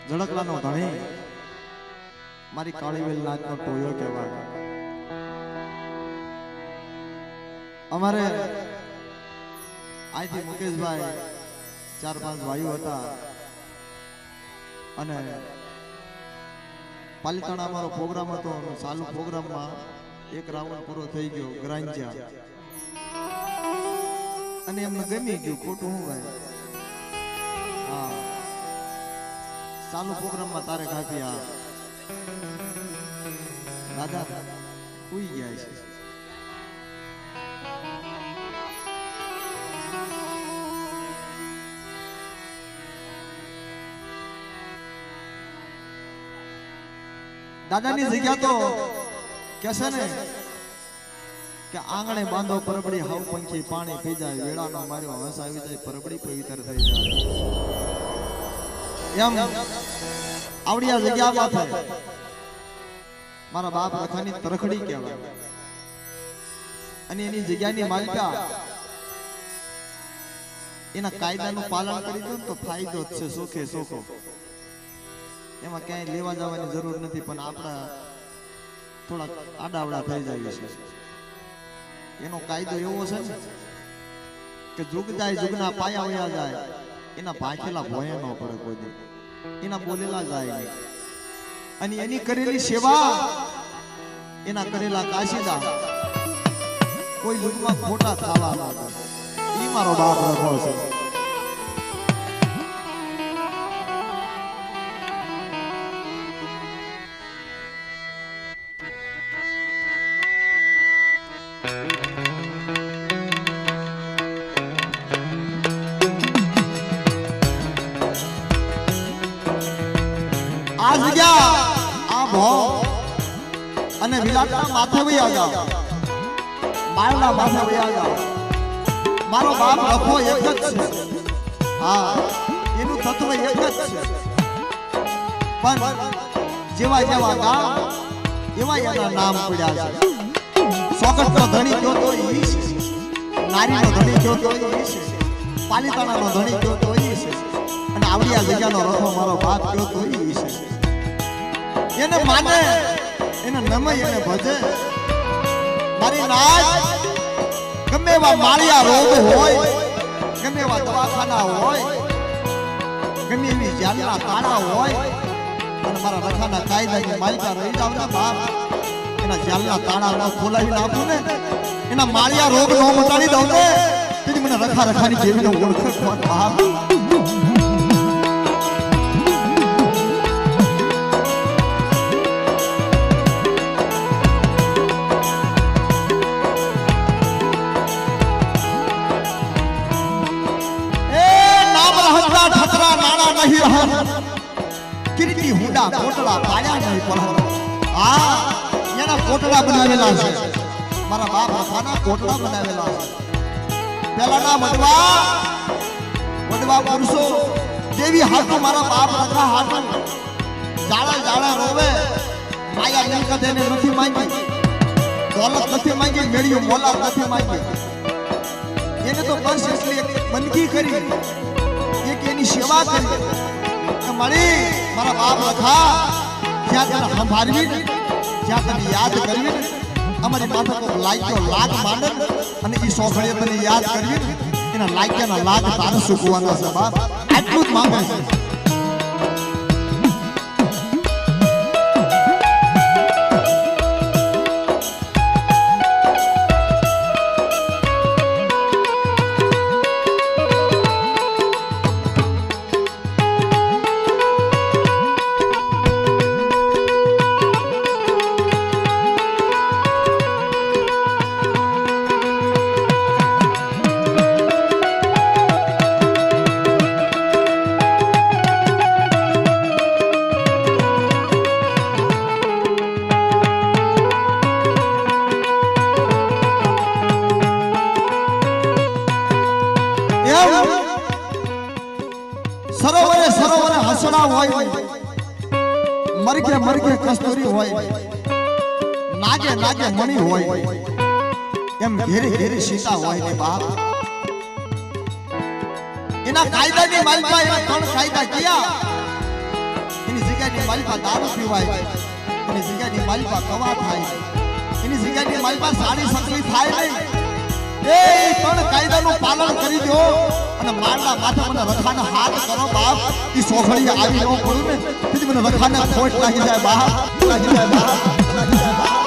ઝડકલાનો ધણી મારી કાળીવેલ નાચનો ટોયો કહેવાય. અમારે અહીંથી મુકેશભાઈ 4-5 ભાઈઓ હતા અને પાલિતાણા અમારો પ્રોગ્રામ હતો. ચાલુ પ્રોગ્રામમાં એક રાઉન્ડ પૂરો થઈ ગયો ગ્રાંજ્યા અને એમને ગમી ગયું. ખોટું હું ભાઈ? હા, ચાલુ પ્રોગ્રામમાં તારે ખાતી આ દાદા ઉઈ ગયા છે. દાદાની જગ્યા તો કેસે ને કે આંગણે બાંધો પરબડી હાવ પંખી પાણી પી જાય વેળાનો માર્યો હસ આવી જાય પરબડી પવિત્ર થઈ જાય. એમ આવડિયા જગ્યામાં થાય મારા બાપ રખાની તરખડી કહેવાય અને એની જગ્યાની માલિકા એના કાયદાનું પાલન કરી દો તો ફાયદો જ છે. સુખે સુખો એમાં ક્યાંય લેવા જવાની જરૂર નથી. પણ આપણા થોડા આડાવડા થઈ જાય છે. એનો કાયદો એવો છે ને કે જુગ જાય જુગના પાયા વયા જાય એના ભાખેલા ભોય ન પડે કોઈ દી, એના બોલેલા જાય નહીં. અને એની કરેલી સેવા એના કરેલા કાશીદા કોઈ યુગમાં ખોટા થવા ના દે. ઈ મારો બાપ રખો છે. આ જગ્યા આ ભો અને વિલાટના માથે વયા જાવ, માળના માથે વયા જાવ. મારો બાપ લખો એક જ છે. હા, એનું તત્વ એક જ છે. પણ જેવા જેવા ગામ એવા એના નામ પડ્યા છે. સોગટનો ધણી કયો તો ઈ છે, નારીનો ધણી કયો તો ઈ છે, પાલિતાણાનો ધણી કયો તો ઈ છે, અને આવડિયા જગ્યાનો રખો મારો બાપ કયો તો ઈ છે. એને માને, એને નમે, એને ભજે. મારી નાચ ગમે એવા માળિયા રોગ હોય, ગમે એવા દવાખાના હોય, ગમે એવી જાનના તાળા હોય, અને મારા રખાના કાયદાની માલિકા રહી જાવ ને બાપ, એના જાલના તાળા ન ખોલાવી આપું ને, એના માળિયા રોગ ન મટાડી દઉં ને, તેથી મને રખા રખાની જેવીને ઓળખે કોણ બાપ. કિરીટી હુંડા કોટડા પાયા નહીં પડે. હા, એના કોટડા બનાવેલા છે. મારા બાપ રખાના કોટડા બનાવેલા છે. પેલાના વડવા પુરુષો દેવી હાથું મારા બાપ રખા હાથું જાડા જાડા રોવે. માયા મિલકત એને નથી માંગી, દોલત નથી માંગી, મેળ્યું મોલાદ નથી માંગી. એને તો બસ એટલી એક બંદગી કરી, એક એની સેવા કરી. મળી મારા બાપ રખા જ્યાં તને સંભાળવી, જ્યાં તને યાદ કરવી, અમારી માથે તો લાગ્યો લાગ માંડે અને એ સોખડીએ તને યાદ કરવી, એના લાગ્યાના લાગ તારે સુકવાના છે બાપ. આટલું જ માંગે છે. સરોવરે સરોવરે હસડા હોય, મરગે મરગે કસ્તુરી હોય, નાગે નાગે મણી હોય, એમ ઘેરે ઘેરે સીતા હોય ને બાપ. એના કાયદાની માલિકા એના ત્રણ કાયદા કયા જગ્યાની માલિકા દારૂ પીવાય એની જગ્યાની માલિકા કવા થાય એની જગ્યાની માલિકા સાડી સંકલી થાય નહીં એ પણ કાયદાનું પાલન કરી દો અને મારના માથે મને રખાને હાથ કરો બાપ ઈ સોખડી આવી ન પડું ને તેથી મને રખાને ખોટ લાગી જાય બાપ લાગી જાય બાપ લાગી જાય બાપ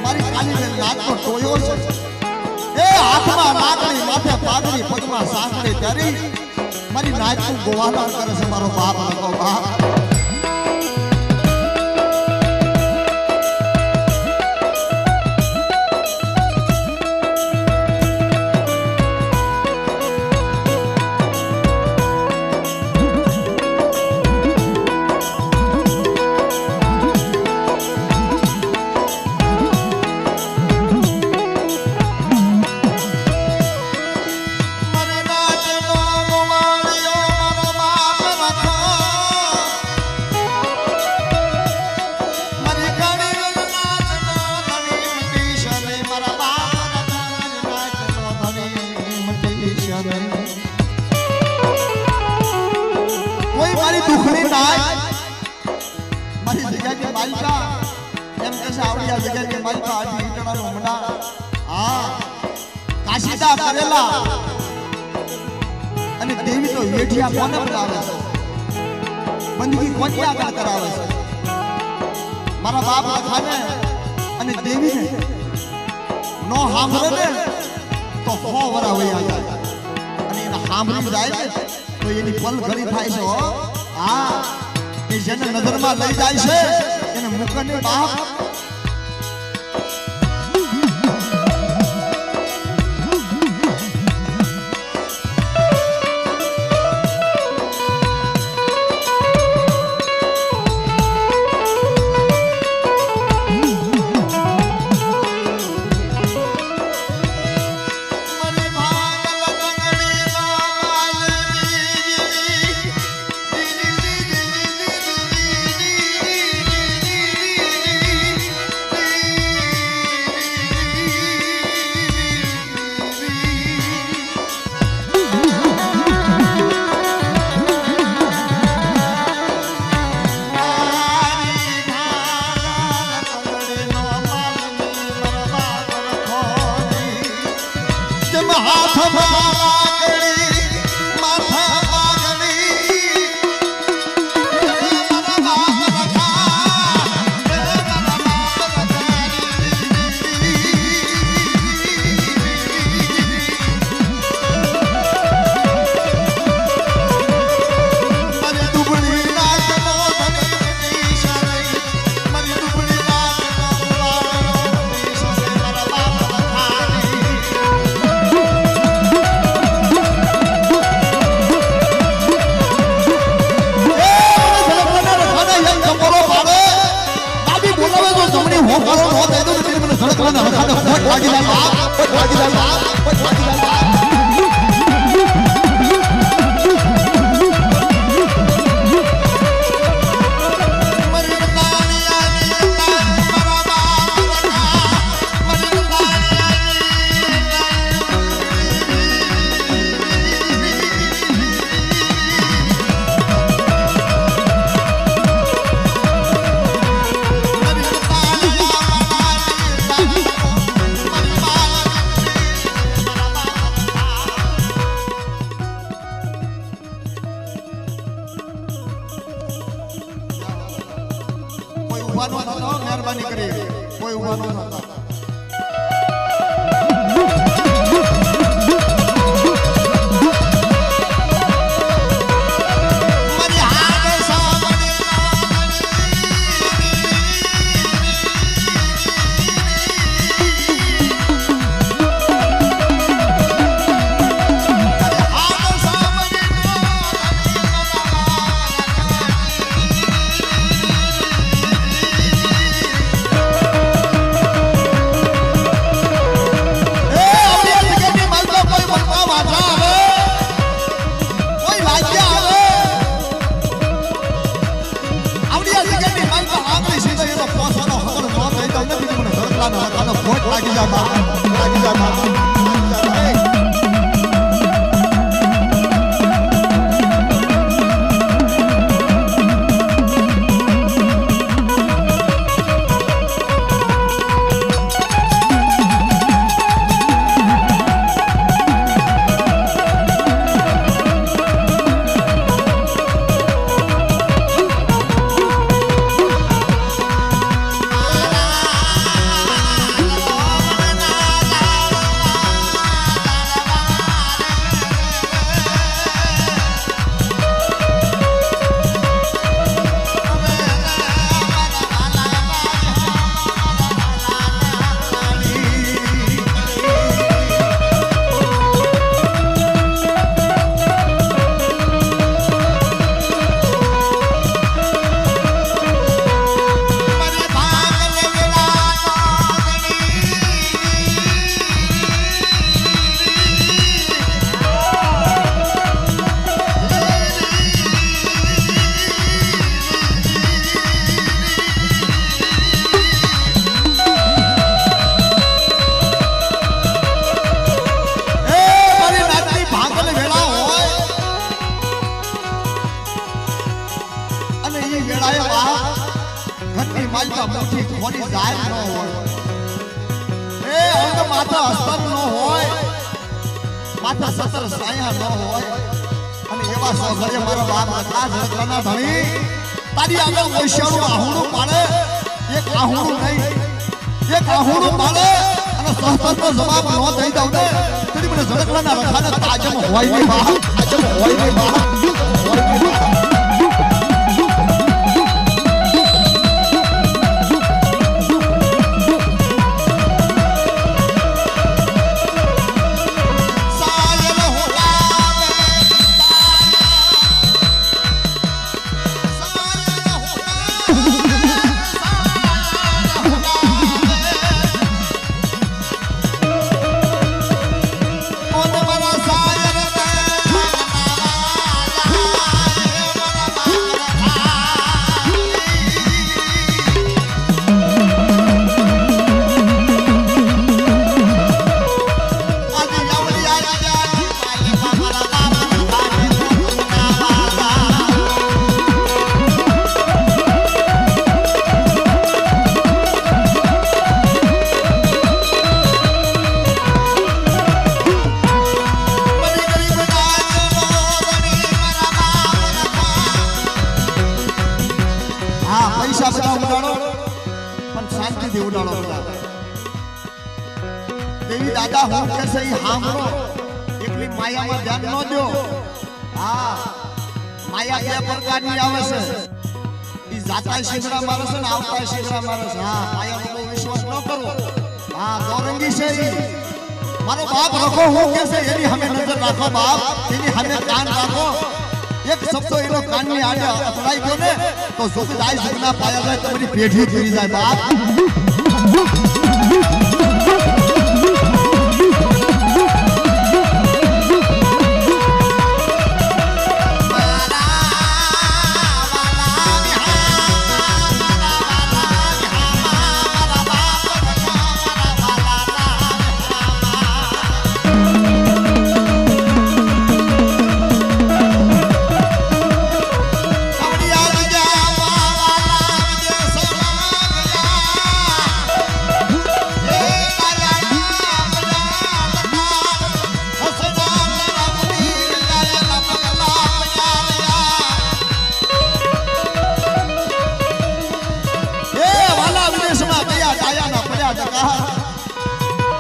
મારી કાલી નાચનો ટોયો છે એ હાથમાં નાગણી માથે પાઘડી પગમાં સાંકળી પહેરી મારી નાચનું ગોવાલન કરે છે મારો બાપ લગો બાપ કોઈ મારી દુખની નાય મારી જગ્યાની માલિકા એમ કહેશે આવડી આ જગ્યાની માલિકા આજી ઈટડાનો મંડા હા કાશીદા કરેલા અને દેવી તો વેઠિયા કોને બનાવે છે બંદગી કોની આગળ કરાવે છે મારા બાપ લખાને અને દેવીને નો સાંભળે ને તો 100 વરા વયા જાય અને એને સાંભળી જાય ને તો એની પલ ઘડી થાય છે હા એ જેને નજરમાં લઈ જાય છે એને મુકને બાપ ખોટ લાગી જા બાપ લાગી જા બાપ માથા સતર સાયા ન હોય અને એવા સોઘરે મારા બાપ હતા ઝડકલાના ધણી તારી આગળ વૈશાળું આહુડું પાડે એક આહુડું નહીં એક આહુડું પાડે અને સહતરનો જવાબ ન દઈ દઉં ને તેની મને ઝડકલાના રખાને તાજમ હોય નહીં બાપ તાજમ હોય નહીં બાપ હોય નહીં બાપ देवी दादा हो कैसे ही हामरो एकली माया में ध्यान न दो हां माया के प्रकार ની આવે છે ઈ જાતા શિખરા મારે છે ને આવતા શિખરા મારે છે हां माया નો વિશ્વાસ ન કરો हां દોરંગી છે મારો બાપ રખો હું कैसे એની હમે નજર રાખો બાપ એની હમે કાન રાખો એક શબ્દ એનો કાન ની આડે અથડાઈ ગયો ને તો સુખદાઈ સુખના પાયા જાય તમારી પેઢી ફરી જાય બાપ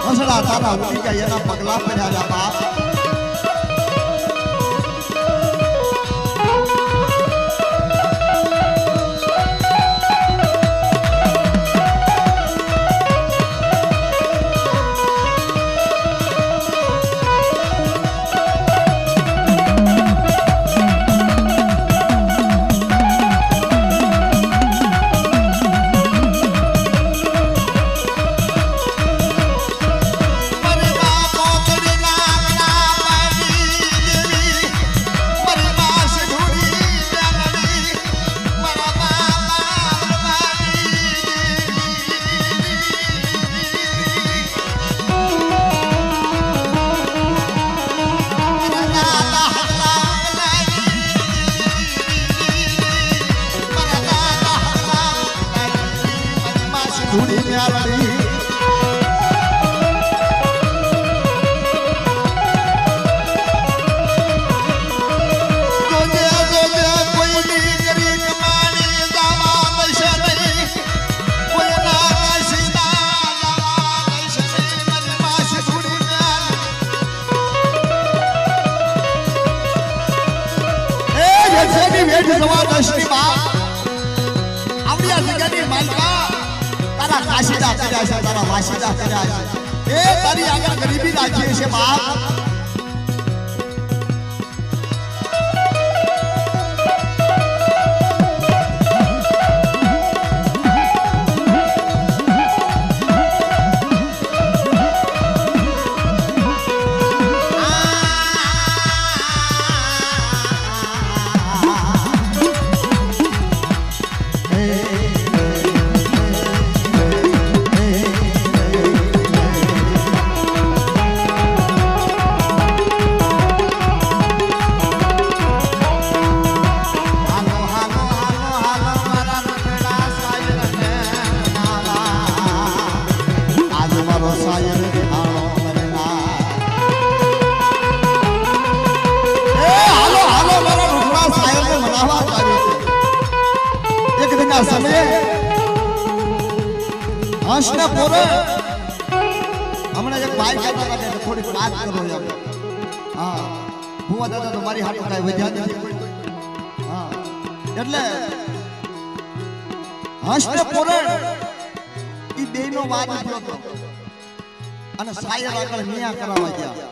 हसड़ा तारा उड़ी गया ये ना पगला पड़ा जा बाप Bye. બેઠી સવા દશની માં આવડિયા જગ્યાની માલકા તારા કાશીદા કર્યા છે તારા વાસીદા કર્યા છે એ તારી આગળ ગરીબી રાખી છે બાપ હંસના પોરે હમણાં એક ભાઈ કહેતા હતા કે થોડીક વાત કરો યાર હા ભુવા દાદા તો મારી હાથ કાંઈ વધ્યા નથી હા એટલે હંસના પોરે ઈ બેનો વાત થયો હતો અને સાયર આગળ નિયા કરાવવા ગયા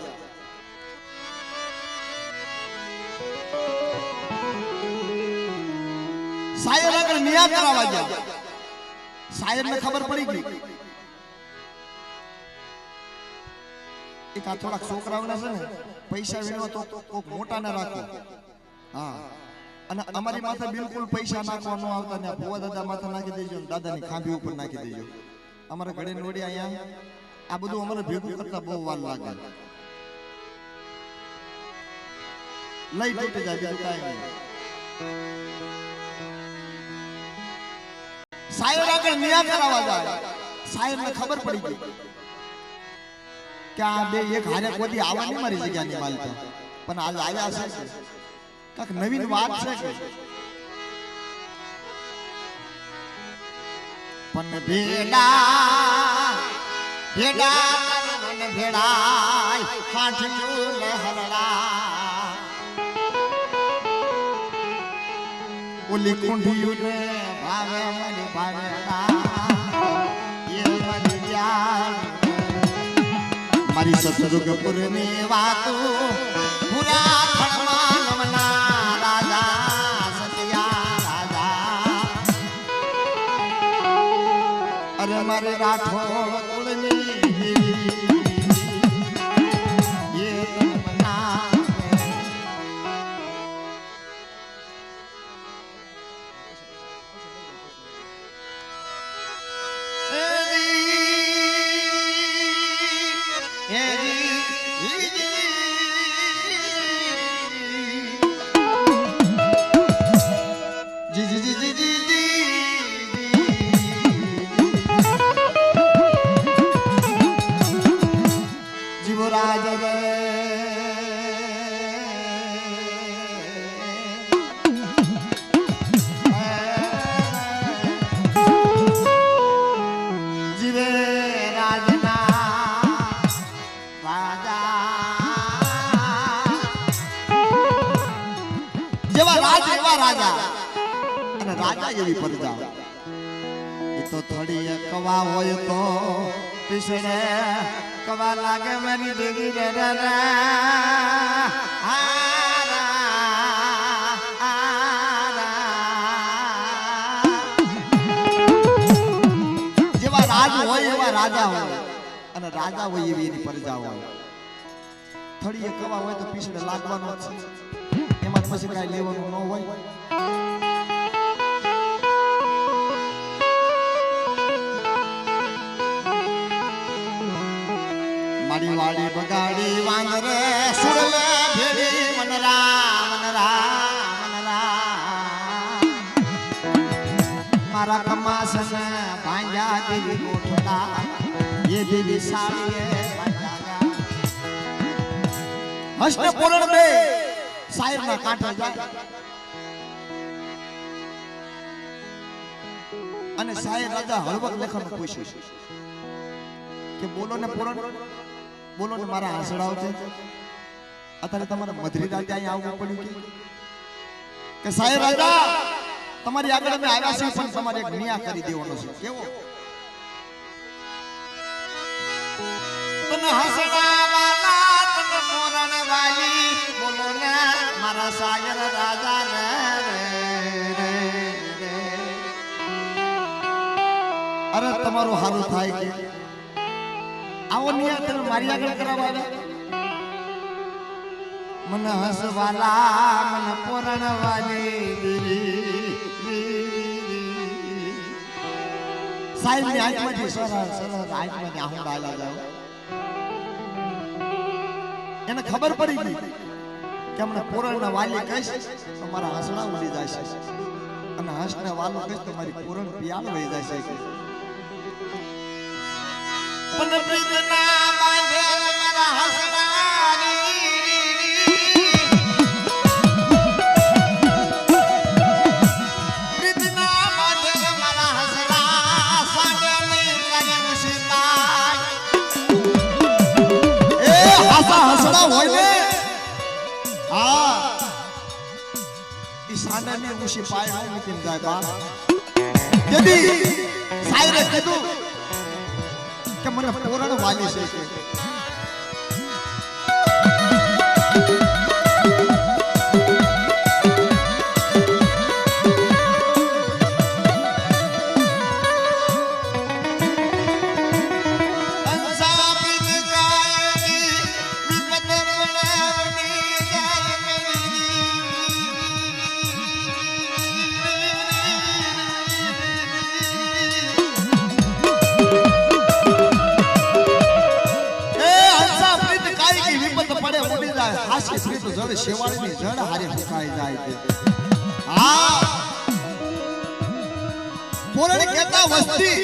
સાયર આગળ નિયા કરાવવા ગયા સાયર ને ખબર પડી ગઈ એક આ થોડાક છોકરાઓને છે ને પૈસા વીણવા તો કોક મોટા ને રાખો હા અને અમારી માથે બિલકુલ પૈસા નાખવા ન આવતા ને ભુવા દાદા માથે નાખી દેજો ને દાદાની ખાંભી ઉપર નાખી દેજો અમારા ઘડે નોડી અહીંયા આ બધું અમારે ભેગું કરતા બહુ વાર લાગે લઈ તૂટી જાય બીજું કાંઈ નહીં સાયર આગળ નિયા કરાવવા જાય સાયર ને ખબર પડી ગઈ કે આ બે એક હારે કોઈ આવવાની મારી જગ્યાની માલકા પણ આજ આવ્યા છે કાક નવીન વાત છે કે પણ ભેડા ભેડા મને ભેડાય હાથું લહરડા ઓલી કુંઢિયું ને ભાવે મને ભાવેડા એ મરી યાર મારી સતરુગપુરની વાતો પૂરા ખણમાં નમના રાજા સતિયા રાજા અરે મારે રાઠોડ કુળની એ તમના એવી પરજા એ તો થોડી કવા હોય તો પીસડે કવા લાગે મારી દેવી રે રે જેવા રાજ હોય એવા રાજા હોય અને રાજા હોય એવી એની પરજા હોય થોડી કવા હોય તો પીસડે લાગવાનો છે એમાં પછી કઈ લેવાનું ન હોય મારી વાડી બગાડી વાંદરે સુરલે ભેડી મનરા મનરા મનરા મારા કમાસને ભાંજા દેવી ગોઠતા એ દેવી સાડીએ ભાંજા હસને પોરણ બે સાયરના કાંઠા જાય અને સાયર રાજા હળવક લેખન પૂછ્યું કે બોલો ને પોરણ બોલો ને મારા આંસડાઓ છે અત્યારે તમારે મધરી રાતે અહીંયા આવવું પડ્યું કે કે સાહેબ રાજા તમારી આગળ અમે આવ્યા છીએ પણ તમારે એક ન્યાય કરી દેવાનો છે કેવો તને હસડા વાલા તને મોરણ વાલી બોલો ને મારા સાગર રાજા ને અરે તમારું હારું થાય કે આવો ન્યાય તમે મારી આગળ કરાવવા આવ્યા મને હસવાલા મને પોરણ વાલી સાહેબ ની આંખમાંથી સરસ આંખમાંથી આહું ડાલા જાવ એને ખબર પડી ગઈ કે હમણાં પોરણના વાલી કહીશ તો મારા હસડા ઉડી જશે અને હસને વાલો કહીશ તો મારી પોરણ પિયાલ વહી જશે પણ પ્રીતના બાંધે મારા હસડાની પ્રીતના બાંધે મારા હસડા સાગરની લાગે મુસીબત એ હાસા હસડા હોય ને હા ઈ સાંડાની ઉશી પાય ન નીકળી જાય બાપ તેથી સાયરે કીધું કે મને પોરણ વાલી છે કે હાસી પ્રીત જડ શેવાળની જડ હારે ફૂંકાઈ જાય છે હા પોરણ કહેતા વસ્તી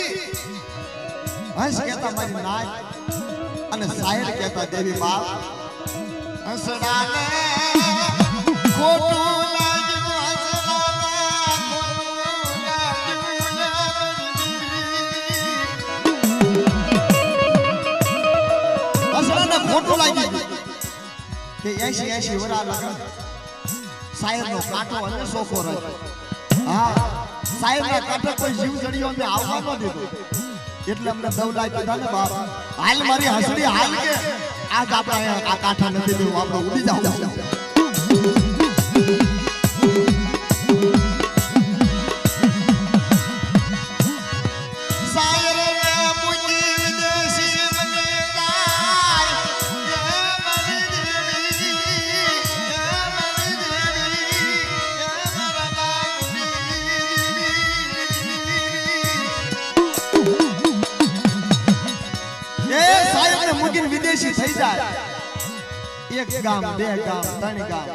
હંસ કહેતા મારી નાય અને સાયર કહેતા દેવી બાપ હસડાને ખોટું લાગ્યું હસડાને ખોટું લાગ્યું કે 80 વરા લગન સાયરનો કાંટો અને સોખો રહે હા સાયરના કાંટે કોઈ જીવ જડિયો અમે આવવા ન દીધો એટલે અમને દવલાઈ કીધા ને બાપ હાલ મારી હસડી હાલ કે આજ આપણે આ કાંઠા નથી દેવું આપણે ઉડી જાવ વિદેશી થઈ જાય એક ગામ બે ગામ ત્રણ ગામ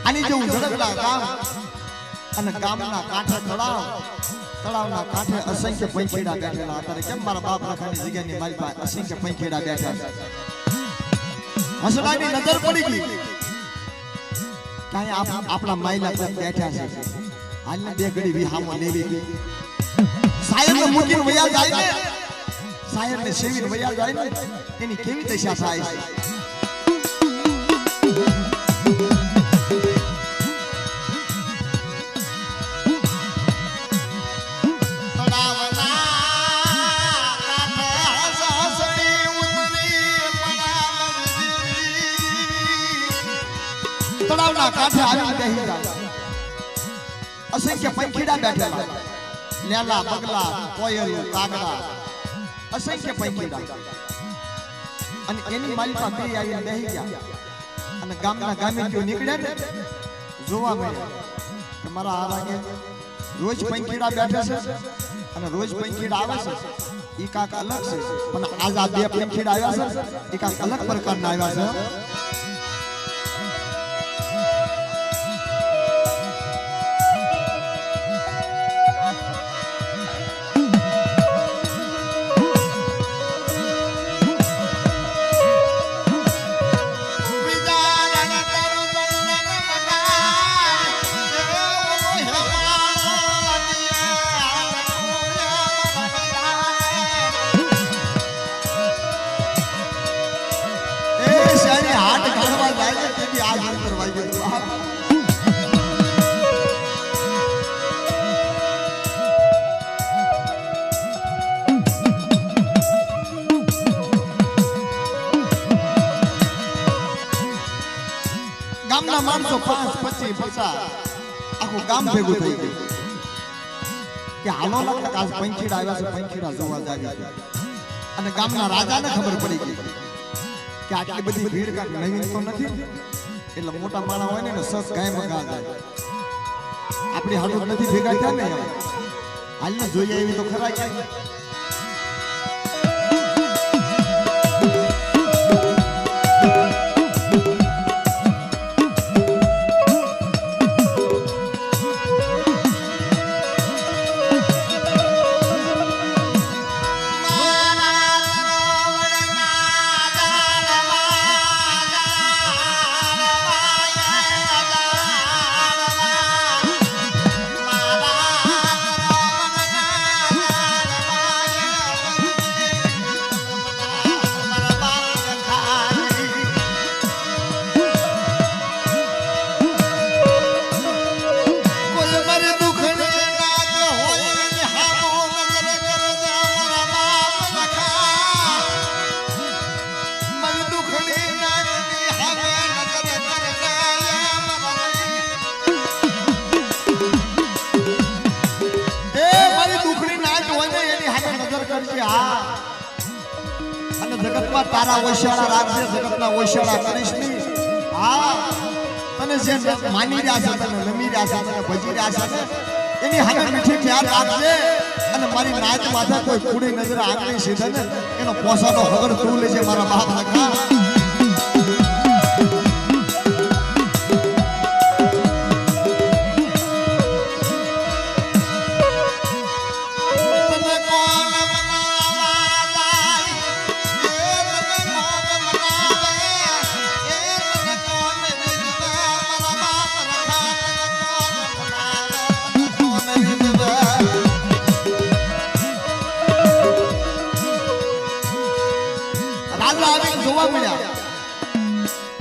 આની જેવું ઝડપલા ગામ અને ગામના કાંઠે તળાવના કાંઠે અસંખ્ય પંખીડા બેઠેલા હતા કેમ મારા બાપ રખાની જગ્યાની મારી પાસે અસંખ્ય પંખીડા બેઠા છે હસડાની નજર પડી ગઈ કાંઈ આપણા માયલા પર બેઠા છે હાલને બે ઘડી વિહામો લેવી સાહેબ મૂકીને વયા જાય ને સાહેબ ને સેવીર વયા જાય ને એની કેવી દશા થાય છે તળાવના કાંઠે આવી બેહી જાય અસંખ્ય પંખીડા બેઠેલા લેલા બગલા કોયલ કાગડા અસંખ્ય પંખીડા અને એની માલિકા બે આવીને બેહી ગયા અને ગામના ગામીઓ નીકળ્યા ને જોવા મળ્યા કે મારા આ લાગે રોજ પંખીડા બેઠે છે અને રોજ પંખીડા આવે છે ઈ કાક અલગ છે પણ આજ આ બે પંખીડા આવ્યા છે ઈ કાક અલગ પ્રકારના આવ્યા છે હાટ કાઢવા જાય ને તેથી આ અંતર વાગ્યું ગામના માણસો 5, 25, 50 આખું ગામ ભેગું થઈ ગયું કે હાલો ને આજ પંખીડા આવ્યા છે, પંખીડા જોવા જાવી છે. અને ગામના રાજાને ખબર પડી ગઈ કે આટલી બધી ભીડ કાંઈક નવીન તો નથી, એટલે મોટા માણસ હોય ને સસ ગાય મગા જાય. આપણી હાડું નથી ભેગા થયા ને હાલને જોઈએ એવી તો ખરા ક્યાંય. અને જગતમાં તારા ઓશિયાળા રાખજે, જગતના ઓશિયાળા કરીશ નહીં. હા, તને જે માની રહ્યા છે, તને નમી રહ્યા છે, તને ભજી રહ્યા છે ને એની સામે મીઠી ખ્યાલ રાખજે. અને મારી નાચ માથા કોઈ કુડી નજર આંગળી સીધે ને એનો પોસાનો હગર તું લેજે મારા બાપ લખા.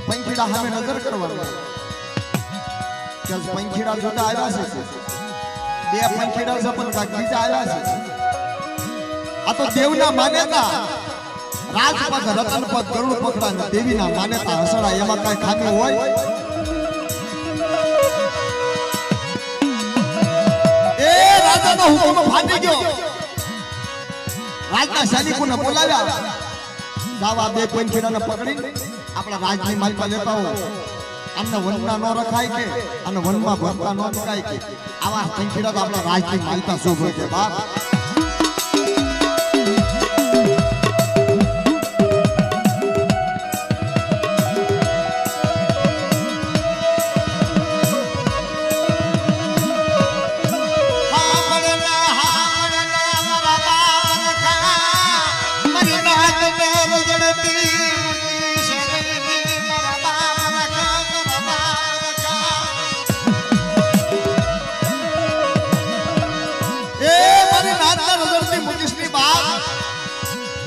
પંખીડા સામે નજર કરવાની કે પંખીડા જોતા આવ્યા છે, બે પંખીડા છે પણ કાંઈક બીજા આવ્યા છે. આ તો દેવના માન્યતા, રાજપદ, રતનપદ, ગરુડ પકડા ને દેવીના માન્યતા હસડા, એમાં કાંઈ ખામી હોય? એ રાજાનો હુકમ ફાટી ગયો. રાજના સૈનિકોને બોલાવ્યા, દાવા બે પંખીડાને પકડીને આપણા રાજની માલપા લેતા હો. આમને વનમાં ન રખાય કે અને વનમાં ભરતા ન રખાય કે આવા પંખીડા તો આપણા રાજની માલપા શોભે છે બાપ.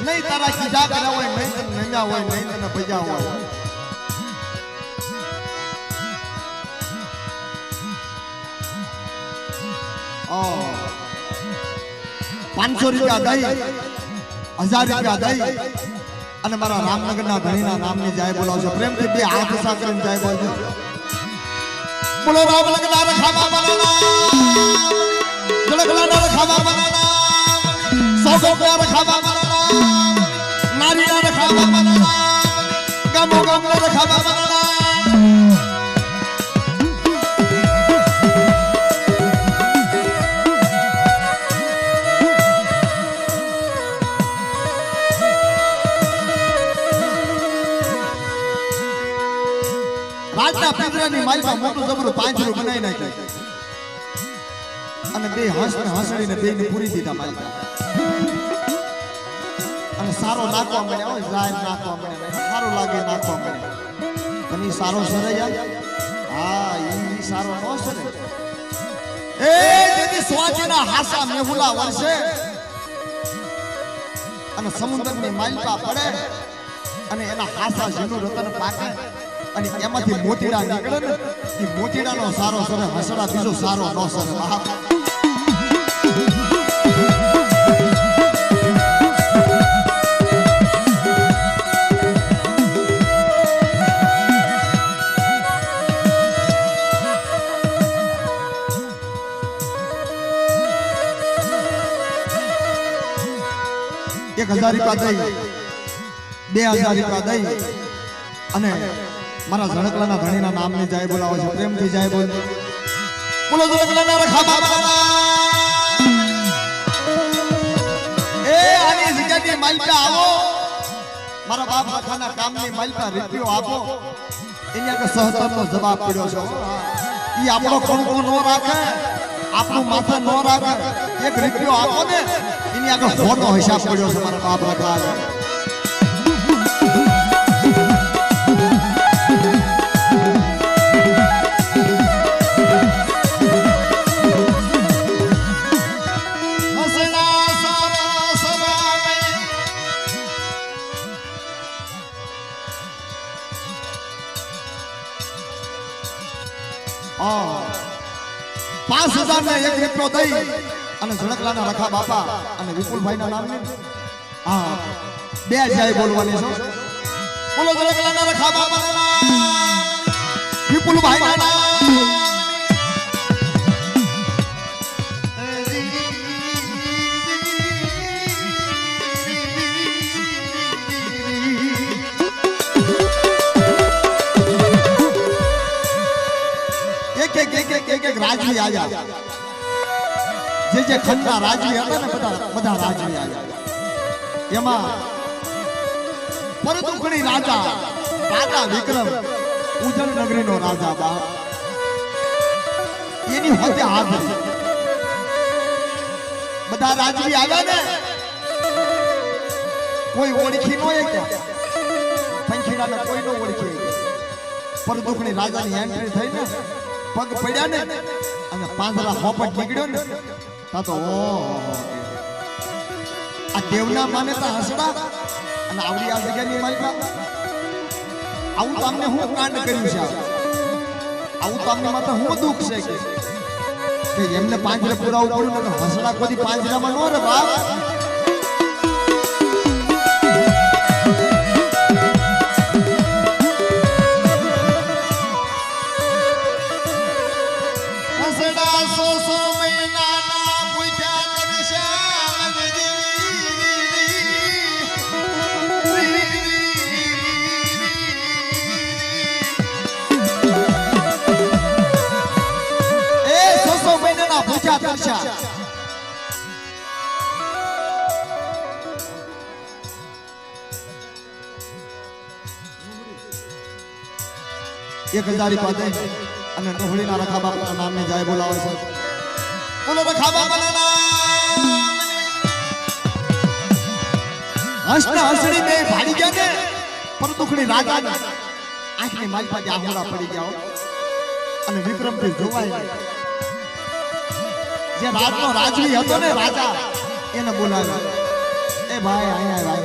નહીં તારા કીધા કર્યા હોય, નહીં તને નમ્યા હોય, નહીં તને ભજ્યા હોય. ₹500 દઈ, 1000 દઈ અને મારા રામનગરના ધણીના નામની જાય બોલાવજો. પ્રેમથી બે હાથ સાકરીને જાય બોલજો. બોલો રામનગરના રખાવા બનાના, જળકલાના રખાવા બનાના, સોગોના રખાવા બનાના, નારીના રખાવા બનાના, ગામો ગામના રખાવા બનાના. રાજના પિંજરાની માલમાં મોટું જબરું પાંજરું બનાવી નાખ્યું અને બે હંસને હંસડીને બેને પૂરી દીધા માલકા. અને સારો નાખવા મળ્યા હોય, જાય નાખવા મળ્યા, સારું લાગે નાખવા મળ્યા. પણ ઈ સારો સરે યાર, હા ઈ સારો નો સરે. એ જેથી સ્વાજીના હાસા મેહુલા વર્ષે અને સમુદ્રની માલપા પડે અને એના હાસા જેનું રતન પાકે અને એમાંથી મોતીડા નીકળે ને, એ મોતીડાનો સારો સરે, હસડા બીજો સારો નો સરે બાપ. 1000 રૂપિયા દઈ 2000 રૂપિયા દઈ અને મારા ઝણકલાના ધણીના નામની જાય બોલાવે છે પ્રેમથી જાય બોલ બોલો ઝણકલાના રખા બાબા એ આની જગ્યાની માલપા આવો મારા બાપ રખાના કામની માલપા રૂપિયો આપો એની આગળ સહતરનો જવાબ પડ્યો છે ઈ આપણો કણકો નો રાખે આપણું માથે નો રાખે એક રૂપિયો આપો ને એની આગળ ખોટો હિસાબ પડ્યો છે મારા બાપ રખા $5000 ને એક રૂપિયો દઈ અને ઝણકલાના રખા બાપા અને વિપુલભાઈના નામને હા બે જાય બોલવાની છે બોલો ઝણકલાના રખા બાપાના નામ વિપુલભાઈના નામ એક રાજવી આયા જે ખંડના રાજવી હતા ને બધા રાજવી આયા એમાં પરદુખણી રાજા વિક્રમ ઉજ્જૈન નગરીનો રાજા બા એની હોતે હાજરી બધા રાજવી આવ્યા ને કોઈ ઓળખી નો એ કે પંખીડાને કોઈ નો ઓળખી પરદુખણી રાજાની એન્ટ્રી થઈ ને પગ પડ્યા ને અને પાંદડા હોપટ નીકળ્યો ને તા તો આ દેવના માને તા હસડા અને આવડી આ જગ્યાની માલપા આવું તો અમને હું કાંડ કર્યું છે આવું તો અમને માથે હું દુઃખ છે કે એમને પાંજરે પુરાવું પડ્યું ને હસડા કોઈ પાંજરામાં નો રે બાપ દર્શા 1000 રૂપિયા દે અને ડોહળીના રખા બાપાના નામની જાય બોલાવે છે બોલો રખા બાપાના નામ હસના હસડી બે ભાડી ગયા ને પરદુખણી રાજાના આંખની માલપા જે આહુડા પડી ગયા અને વિક્રમથી જોવાય જે રાજનો રાજવી હતો ને રાજા એને બોલાવ્યો એ ભાઈ આયા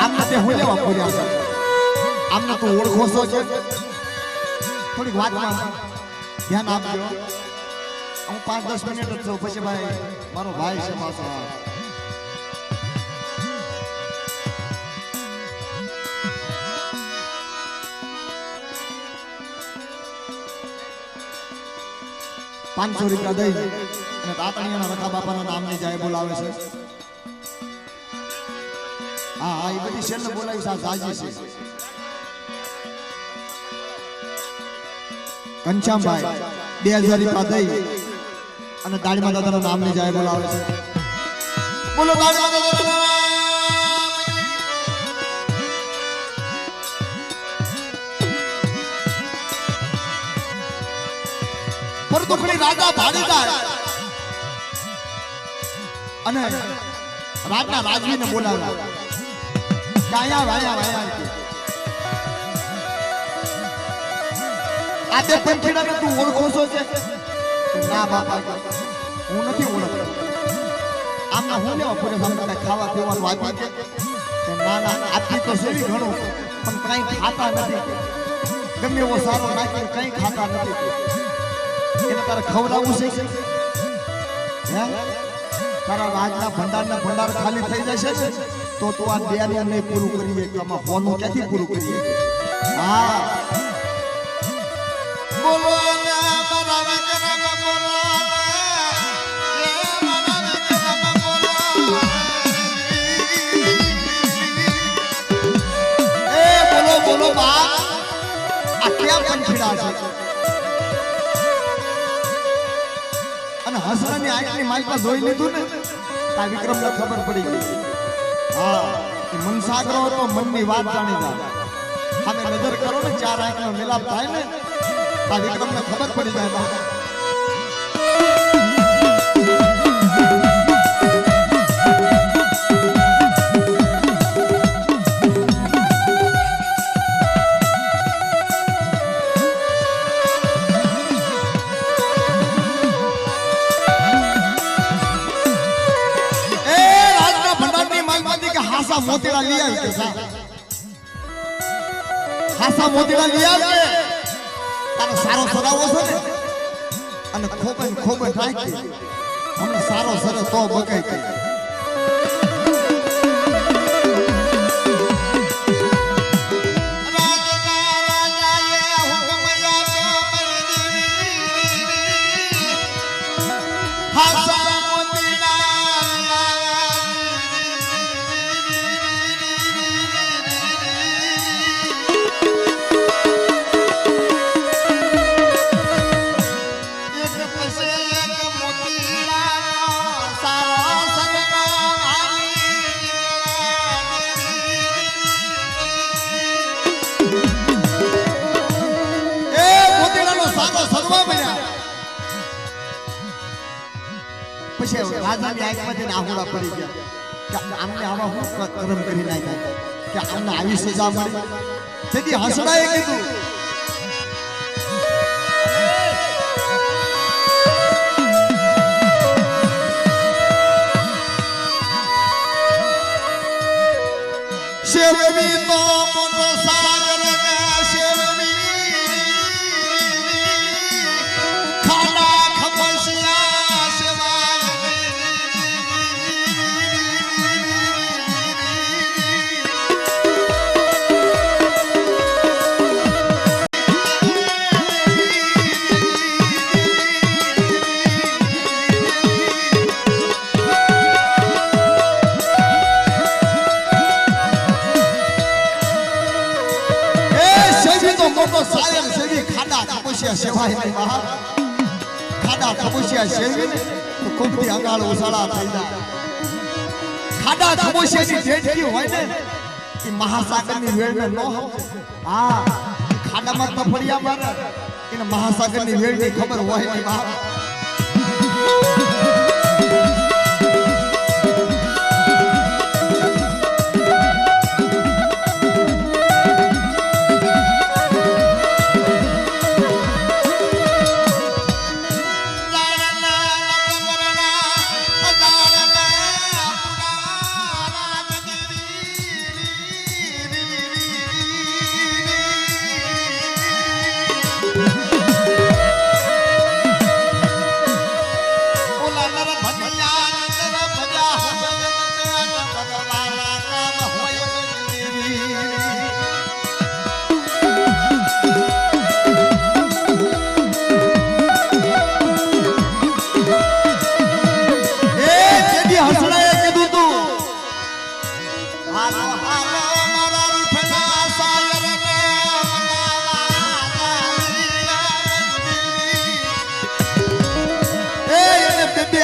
આમને તે હું લેવા પૂર્યા છે આમને તો ઓળખો છો છે થોડીક વાતમાં ધ્યાન આપજો હું 5-10 મિનિટ જ છું પછી ભાઈ મારો ભાઈ છે પાછો ₹500 દઈ અને તાતણીયાના રખા બાપાના નામની જાય બોલાવે છે હા એ બધી શેરને બોલાવી સા સાજી છે કંચામભાઈ 2000 રૂપિયા દઈ અને દાડીમાં દાદાના નામની જાય બોલાવે છે બોલો દાડીમાં દાદાના પરદુખણી રાજા ભાડી જાય અને રાજના રાજવીને બોલાવ્યા આયા વાયા આ બે પંખીડાને તું ઓળખો છો છે ના બાપા હું નથી ઓળખતો આમના હું લેવા પૂરે સામે ખાવા પીવાનું આપી છે ના ના આપી તો સેવી ઘણું પણ કઈ ખાતા નથી ગમે એવો સારો નાખી કઈ ખાતા નથી એને તારે ખવડાવવું છે હે તારા રાજના ભંડાર ખાલી થઈ જશે તો તું આ દેને નહીં પૂરું કરીએ કે આમાં હોનું ક્યાંથી પૂરું કરીએ હા બોલો ના મારા વિક્રમ બોલો એ મારા વિક્રમ બોલો પીડા છે અને હસરાની આંખની માલપા જોઈ લીધું ને આ વિક્રમને ખબર પડી ગઈ હા એ મનસાગરો હતો મનની વાત જાણી જાય સામે નજર કરો ને ચાર આંખનો મિલાપ થાય ને આ વિક્રમને ખબર પડી જાય મોતીડા લઈ આવી કે હાસા મોતીડા લઈ આવી તારો સારો સરાવો છે ને અને ખોબે રાખી હમને સારો સરે તો બગાઈ ગઈ રાજાની આંખમાંથી આહુડા પડી ગયા કે આમને આવા હું કર્મ કરી નાખ્યા કે આમને આવી સજા મળી તેથી હસડાએ કીધું શેરવી તો મોટો સાગર ને શેરવી ખાડા ખમસિયા સેવા મોટો સાયર સેવી ખાડા તપસ્યા સેવાય ની બહાર ખાડા તપસ્યા સેવી ને તો કોપડી અંગાળ ઉસાળા થઈ જાય ખાડા તપસ્યાની જેટકી હોય ને એ મહાસાગરની વેળને ન હોય હા ખાડામાં તફડિયા મારે એને મહાસાગરની વેળની ખબર હોય ની બહાર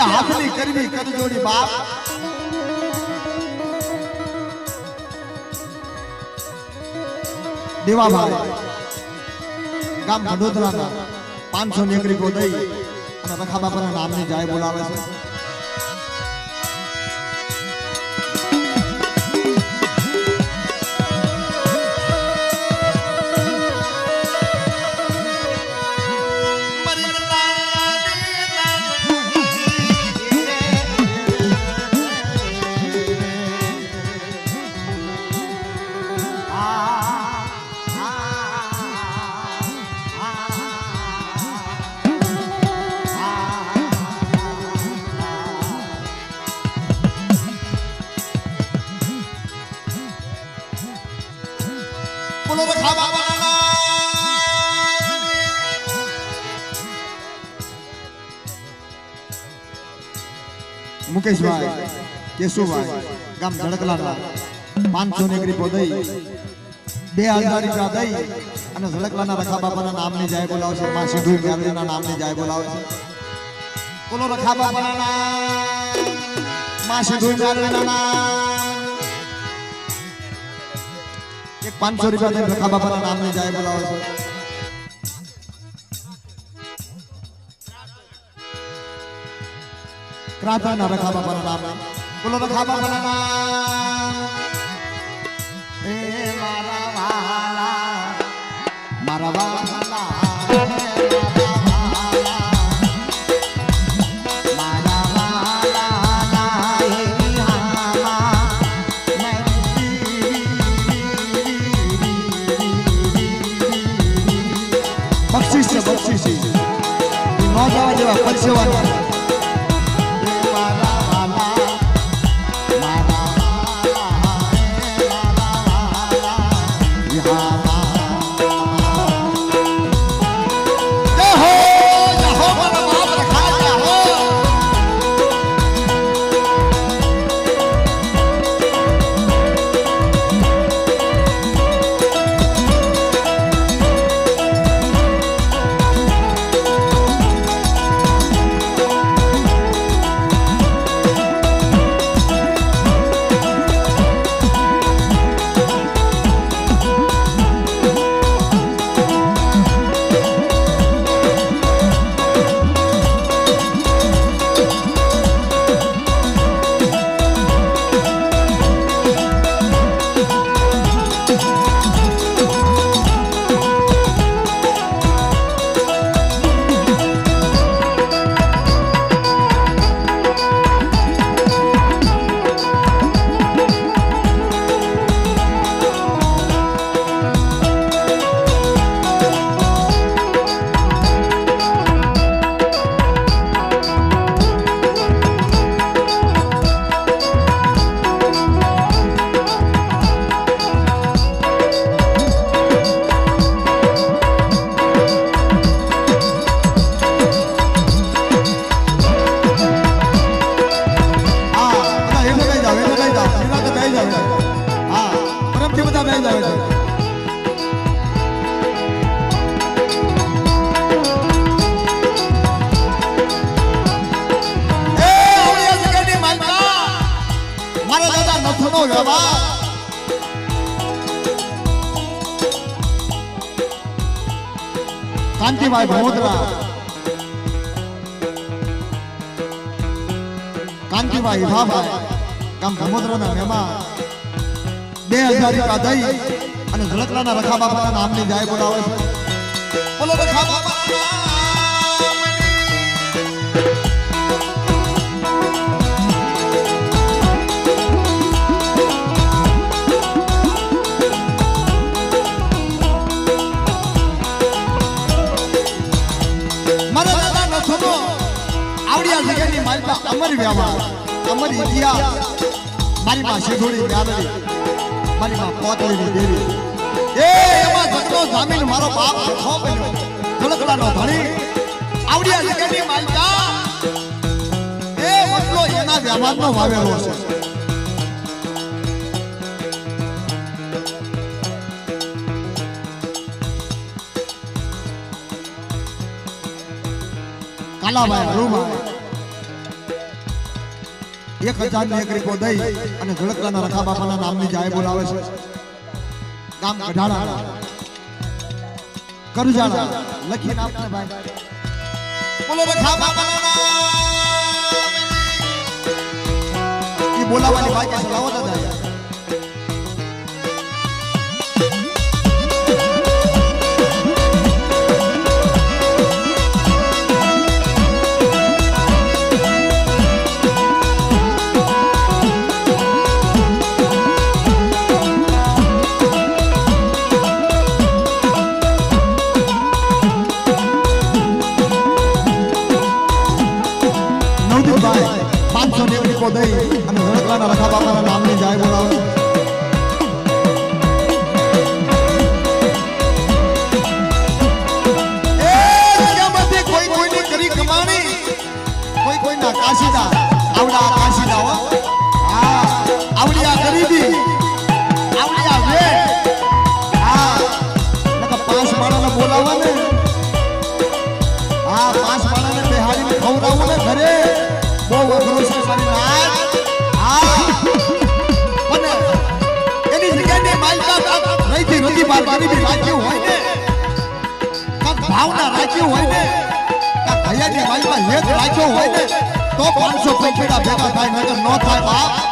હાથની કરવી કરજોડી બાપ દેવાભાઈ ગામ વડોદરાના 500 નેકરીકો દઈ અને રખા બાપાના નામની જાય બોલાવે છે મુકેશભાઈ કેશુભાઈ ગામ ધડકલાના 500 નેકરી દઈ 2000 રૂપિયા દઈ અને ઝળકલાના રખા બાપાના નામની જાય બોલાવે છે માં સિંધુ મ્યાલડીના નામની જાય બોલાવે છે બોલો રખા બાપાના નામ માં સિંધુ મ્યાલડીના નામ એક 500 રૂપિયા દઈને રખા બાપાના નામની જાય બોલાવે છે ક્રાંતાના રખા બાપાના નામ બોલો રખા બાપાના નામ એ મારા વાલા મારા વાલા બક્ષીસ છે બક્ષીસ છે ન જવા જેવા પરસેવા કાંતિભાઈ ભમોદરા કાંતિભાઈ ભાભાઈ ગામ ભમોદરાના મહેમાન 2000 રૂપિયા દઈ અને ઝળકલાના રખા બાપાના નામની જાય બોલાવે છે બોલો રખા બાપાના અમર વ્યવહાર અમર ઇતિહાસ મારી માં શેઠોડી મ્યાલડી મારી માં કોતળીની દેવી એ એમાં જગનો જામીન મારો બાપ રખો બન્યો ઝળકલાનો ધણી આવડિયા જગની માલકા એ મતલો એના વ્યવહારનો વાવેલો છે કાલાભાઈ રૂમા 1000 ને 1 રૂપિયો દઈ અને ઝળકલાના રખા બાપાના નામની જાય બોલાવે છે ગામ ગઢાળા કરજાળા લખીને આપને ભાઈ બોલો રખા બાપાના નામ ઈ બોલાવાની બાકી છે લાવો દાદા દઈ અને ઝળકલાના રખા બાપાના નામની જાય બોલાવે અઢી બારી બી રાખ્યું હોય ને કાંક ભાવના રાખ્યું હોય ને કાંક હૈયાની માલમાં હેત રાખ્યો હોય ને તો 500 પૈખેડા ભેગા થાય નકર ન થાય બાપ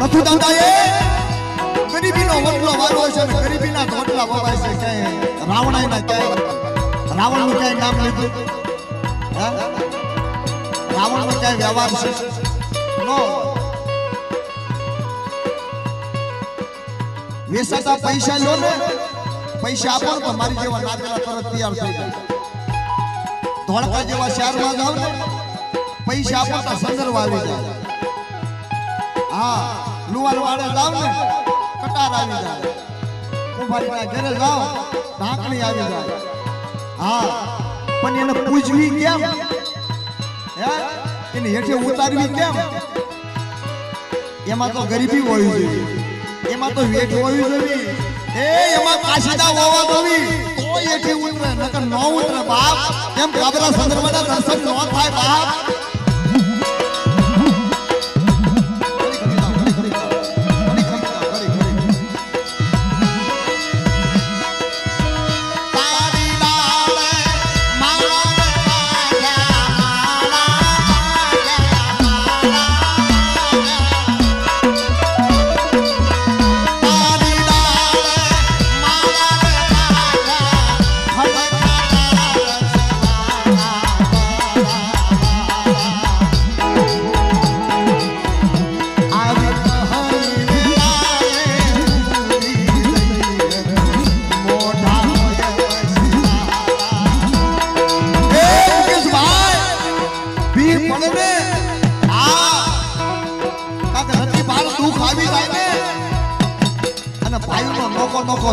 નથુ દાદાએ ગરીબીનો વટલો વાળો છે ને ગરીબીના ધોટલા વવાય છે ક્યાંય રાવણાઈના ક્યાંય રાવણનું ક્યાંય નામ લીધું હે રાવણનો ક્યાંય વ્યવહાર છે નો વેસાતા પૈસા લો ને પૈસા આપો તો મારી જેવા નાગેલા તરત તૈયાર થઈ જાય ધોળકા જેવા શહેરમાં જાવ ને પૈસા આપો તો સંદર્ભ આવી જાય હા લુવાર વાળે જાવ ને કટાર આવી જાય કુંભારીના ઘરે જાવ ઢાંકણી આવી જાય હા પણ એને પૂજવી કેમ હે એને હેઠે ઉતારવી કેમ એમાં તો ગરીબી હોવી જોઈએ એમાં તો વેઠ હોવી જોઈએ એમાં કાશીદા હોવા જોઈએ તો હેઠે ઉતરે નકર ન ઉતરે બાપ કેમ કાબરા સંદર્ભના દર્શન ન થાય બાપ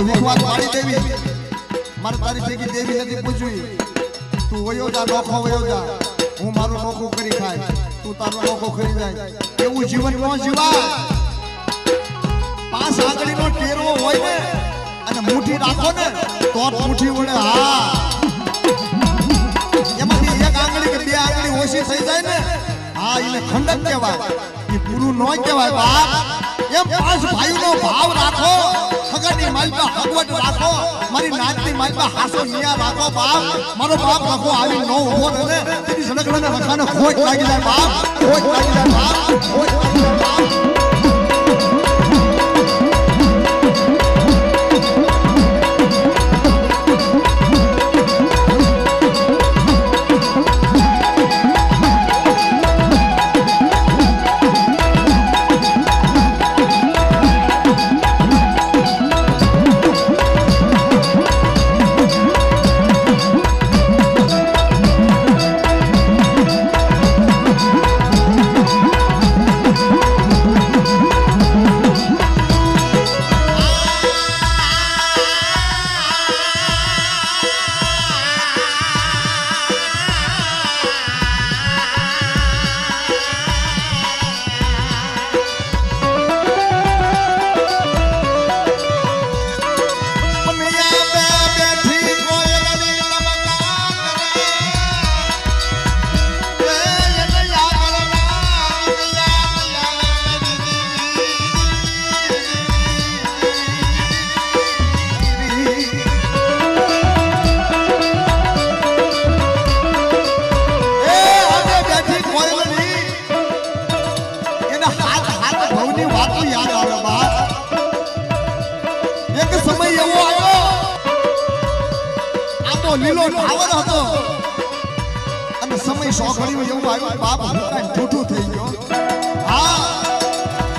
વિશ્વાસ પાડી દેવી મારે તારી ભેગી દેવી નથી પૂછવી તું વયો જા નોખો વયો જા હું મારું નોખું કરી ખાય તું તારું નોખો કરી જાય એવું જીવન નો જીવાય પાંચ આંગળીનો ટેરવો હોય ને અને મુઠ્ઠી રાખો ને તો મુઠ્ઠી ઉડે હા એમાંથી એક આંગળી કે બે આંગળી ઓછી થઈ જાય ને હા એને ખંડક કહેવાય એ પૂરું ન કહેવાય બાપ એમ પાંચ ભાઈનો ભાવ રાખો ખગરની માલપા હગવટ રાખો મારી નાચની માલપા હાસો નિયા રાખો બાપ મારો બાપ રાખો આવી નો ઉભો રહે તેની સડકડાના રખાને ખોટ લાગી જાય બાપ ખોટ લાગી જાય બાપ ખોટ લાગી જાય બાપ આગળ હતો અને સમય સો ઘડીઓ એવું આવ્યું બાપ હુકાઈને ઠૂઠું થઈ ગયો હા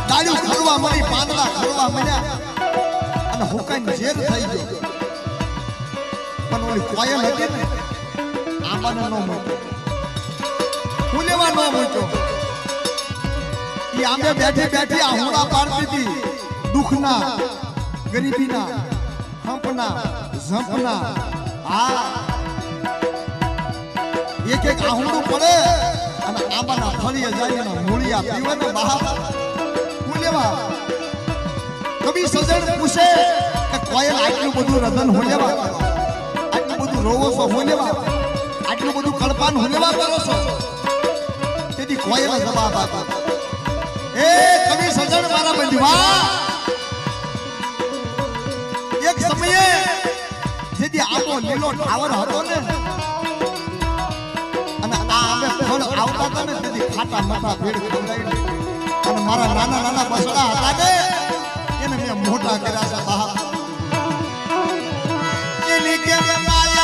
ડાળ્યું ખરવા મળી પાંદડા ખરવા મળ્યા અને હુકાઈને ઝેર થઈ ગયો પણ ઓલી કોયલ હતી ને આંબાને ન મૂક્યો ફૂલેવા ન મૂક્યો ઈ આંબે બેઠી બેઠી આહુડા પાડતી હતી દુખના ગરીબીના હંપના ઝંપના હા એક એક આહુડું પડે અને આંબાના ફળીએ જાય ને મૂળિયા પીવે ને બહાર ફૂલેવા કવિ સજણ પૂછે કે કોયલ આટલું બધું રદન હોલેવા આટલું બધું રોવો છો હોલેવા આટલું બધું કળપાન હોલેવા કરો છો તેથી કોયલ જવાબ આપે એ કવિ સજણ મારા બંધવા એક સમયે જેથી આવો લીલો ઠાવર હતો ને અને આ અમે ફળ આવતા હતા ને તેથી ખાટા માટા ભેડ ખવડાવી અને મારા નાના નાના બસડા હતા ને એને મેં મોટા કર્યા છે બહાર એની કેમ માયા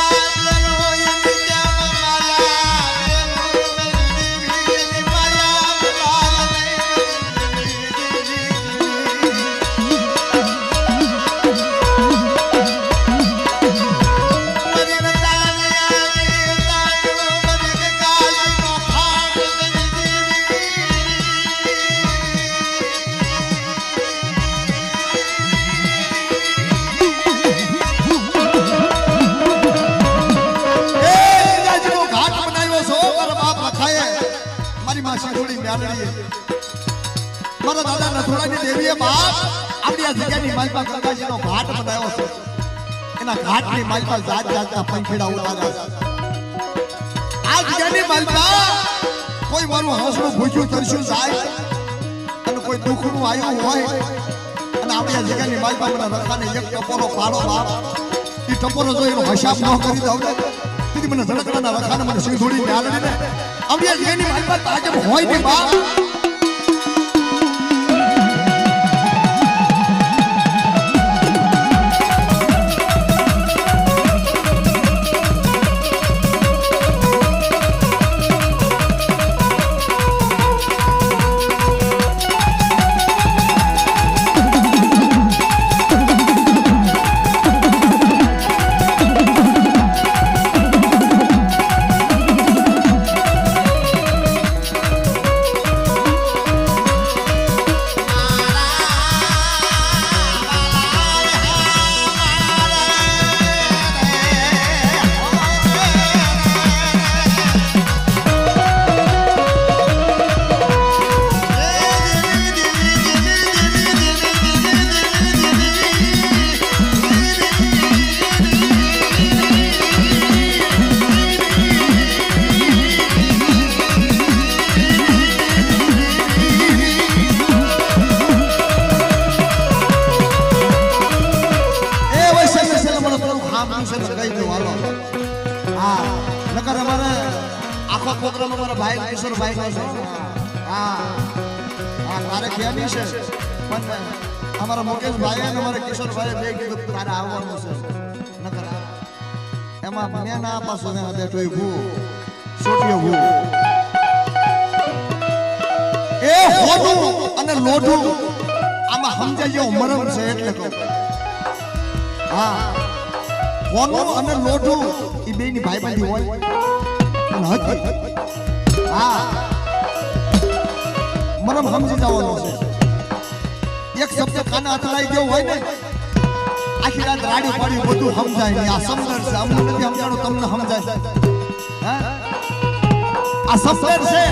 મારા દાદા નથોડાની દેવીએ બાપ આપણી આ જગ્યાની માલપા ગંગાજીનો ઘાટ બનાવ્યો છે એના ઘાટની માલપા જાત જાતના પંખીડા ઉડાડ્યા છે આ જગ્યાની માલપા કોઈ મારું હસનું ભૂખ્યું તરસ્યું જાય અને કોઈ દુઃખનું આવ્યું હોય અને આપણી આ જગ્યાની માલપા મને રખાને એક ટપોરો પાડો બાપ એ ટપોરો જો એનો હિસાબ ન કરી દઉં તેથી મને ઝડકડાના રખાને મને સિંધુડી મ્યાલડીને આપણી આ જગ્યાની માલપા તાજબ હોય ને બાપ हमारा मुकेश भाई है हमारे किशोर भाई બે કીધું તારે આવવાનું છે નકર એમાં મને ના પાછો ને બેઠો એ ભૂ છોટીયો ભૂ એ હોડું અને લોઢું આમાં સમજાય જેવો મરમ છે એટલે કહું હા હોડું અને લોઢું એ બેની ભાઈબંધી હોય અને હતી હા મરમ સમજી જવાનું છે એક શબ્દ કાને અથડાઈ ગયો હોય ને આખી રાત રાડી પાડી બધું સમજાય ને આ સમજણ છે અમને નથી સમજાણું તમને સમજાય હા આ સફર છે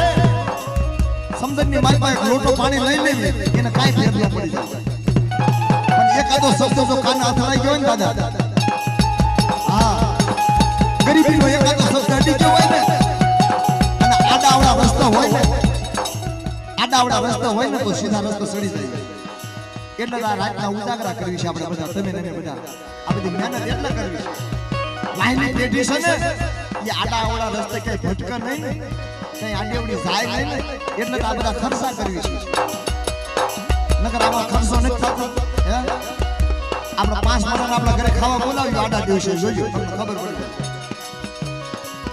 સમજણની માલપા એક લોટો પાણી લઈ લેવી એને કાઈ ફેર ન પડી જાય પણ એકાદો શબ્દ જો કાને અથડાઈ ગયો ને દાદા હા ગરીબીનો એકાદો શબ્દ અડી ગયો હોય ને અને આડાવડા રસ્તો હોય ને આડાવડા રસ્તો હોય ને તો સીધા રસ્તો સડી જાય એટલે રાતના ઉજાગરા કરવી છે આપણે બધા તમે ને બધા આ બધી મહેનત એટલે કરવી છે લાઈની પેઢી છે ને એ આડા આવડા રસ્તે કઈ ભટકે નહીં કઈ આડેવડી જાય નહીં એટલે આ બધા ખર્ચા કરવી છે નકર આમાં ખર્ચો નથી થતો હે આપણે 5 મહિના આપણા ઘરે ખાવા બોલાવ્યું આડા દિવસે જોયું તમને ખબર પડી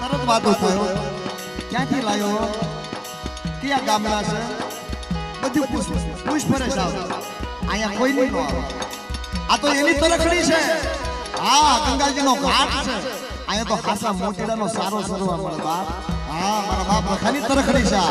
તરત વાતો થયો ક્યાંથી લાયો કયા ગામના છે બધું પૂછપરછ આવે અહીંયા કોઈ નહીં આવે આ તો એની તરખડી છે હા ગંગાજીનો ઘાટ છે અહીંયા તો ખાસા મોતીડાનો સારો સરવા મળે બાપ હા મારા બાપ લખાની તરખડી છે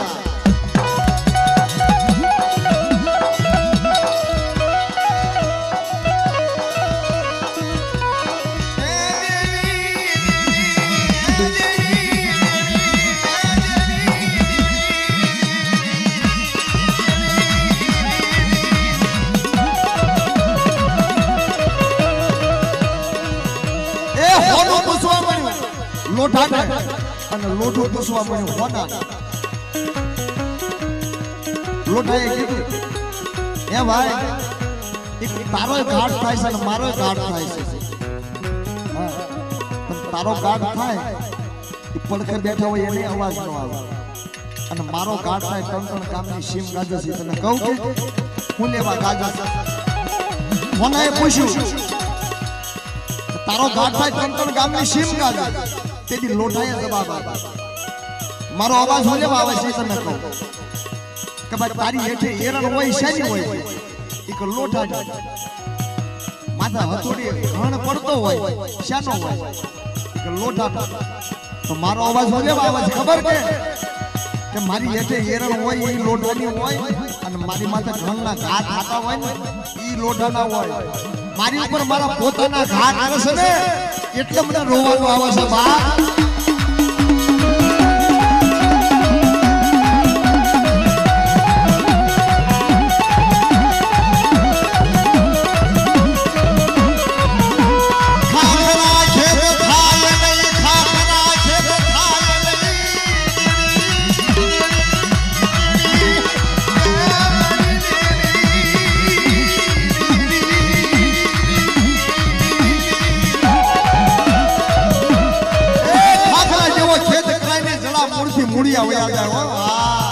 લોઢાને અને લોઢું પૂછવા મળ્યું હોના લોઢાએ કીધું હે ભાઈ એક તારો ઘાટ થાય છે અને મારો ઘાટ થાય છે પણ તારો ઘાટ થાય એ પડખે બેઠા હોય એને અવાજ ન આવે અને મારો ઘાટ થાય ત્રણ ગામની સીમ ગાજે છે તને કહું કે હું લેવા ગાજે છે હોનાએ પૂછ્યું તારો ઘાટ થાય ત્રણ ગામની સીમ ગાજે તેની લોઢાએ જવાબ આપ્યો મારો અવાજ હું લેવા આવે છે તમે કહો કે ભાઈ તારી હેઠે એરણ હોય શાની હોય એક લોઢા માથા હથોડી ઘણ પડતો હોય શાનો હોય એક લોઢા તો મારો અવાજ હું લેવા આવે છે ખબર કે મારી હેઠે એરણ હોય એ લોઢાની હોય અને મારી માથે ઘણના ઘા ખાતા હોય ને એ લોઢાના હોય મારી ઉપર મારા પોતાના ઘા આવે છે ને એટલે મને રોવાનું આવે છે બા મુડિયા વયા જાય હો હા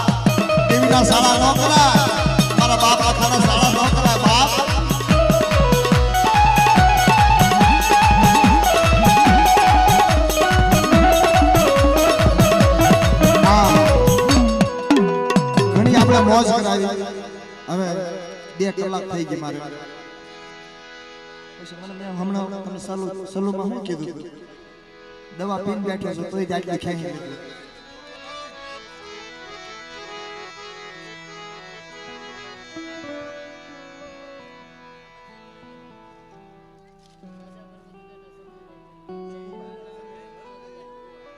દેવીના સાળા નો કરાય મારા બાપ આખાના સાળા નો કરાય બાપ હા ઘણી આપણે મોજ કરાવી હવે 2 કલાક થઈ ગઈ મારે પછી મને મેં હમણાં તમને સલુમાં શું કીધું દવા પીને બેઠો છો તોય જાટલી ખાઈ લીધું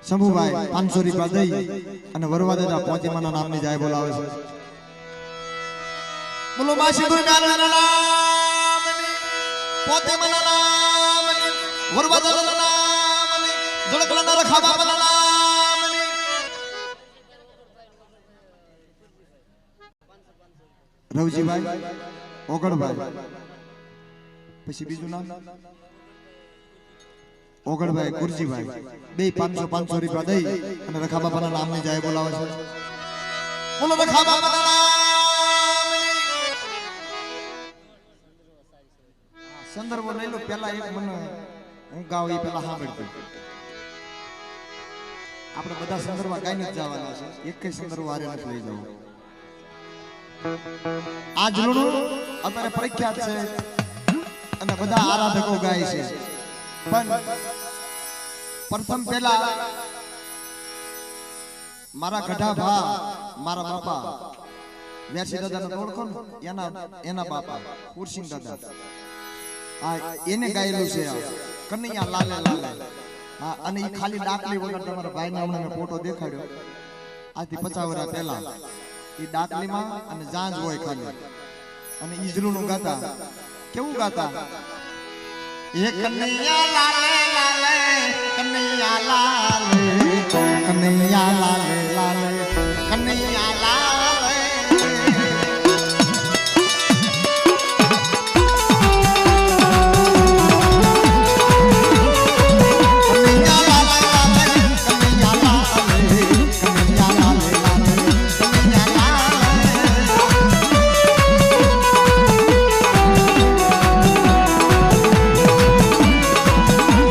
શંભુભાઈ 500 રૂપિયા દઈ અને વરવા દાદા પોચીમાના નામની જાય બોલાવે છે બોલો માસી દુર્ગાના નામની પોચીમાના નામની વરવા દાદાના નામની જળકલાના રખાબાના નામની રવજીભાઈ ઓગણભાઈ પછી બીજું નામ ઓગણભાઈ ગુરજીભાઈ બે 500 રૂપિયા દઈ અને રખા બાપાના નામની જાય બોલાવે છે બોલો રખા બાપાના નામની સંદર્ભ લઈ લો પહેલા એક મને હું ગાવ એ પહેલા સાંભળતો આપણે બધા સંદર્ભ ગાઈને જ જવાના છે એક કઈ સંદર્ભ વારે નથી લઈ જવું આ જૂનું અત્યારે પ્રખ્યાત છે અને બધા આરાધકો ગાય છે પણ પ્રથમ પહેલા મારા ગઢા ભા મારા બાપા વ્યાસી દાદાને ઓળખો ને એના બાપા કુરસિંગ દાદા હા એને ગાયેલું છે કનૈયા લાલે લાલે હા અને એ ખાલી ડાકલી વગર તમારા ભાઈને હમણાં મેં ફોટો દેખાડ્યો આજથી 50 વર્ષ પહેલા એ ડાકલીમાં અને જાંજ હોય ખાલી અને ઈજલુનું ગાતા કેવું ગાતા એ કનૈયા લાલે લાલે કનૈયા લાલે કનૈયા લાલે લાલે કનૈયા લાલે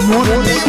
મોરલી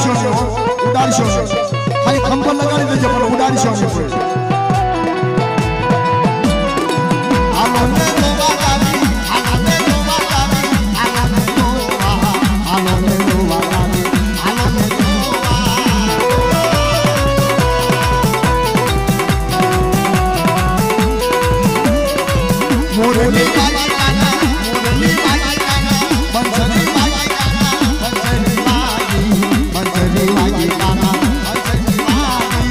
ઉડાડશો નહીં હો, ઉડાડશો નહીં. ખાલી ખંભો લગાડી દેજો પણ ઉડાડશો નહીં કોઈ. હાલો ને જોવા લાવી, હાલો ને જોવા લાવી, હાલો ને જોવા, હાલો ને જોવા લાવી, હાલો ને જોવા. મોરલી બાજી કાના, મોરલી બાજી કાના, બંસરી બાજી કાના, બંસરી બાજી, બંસરી બાજી કાના, બંસરી બાજી.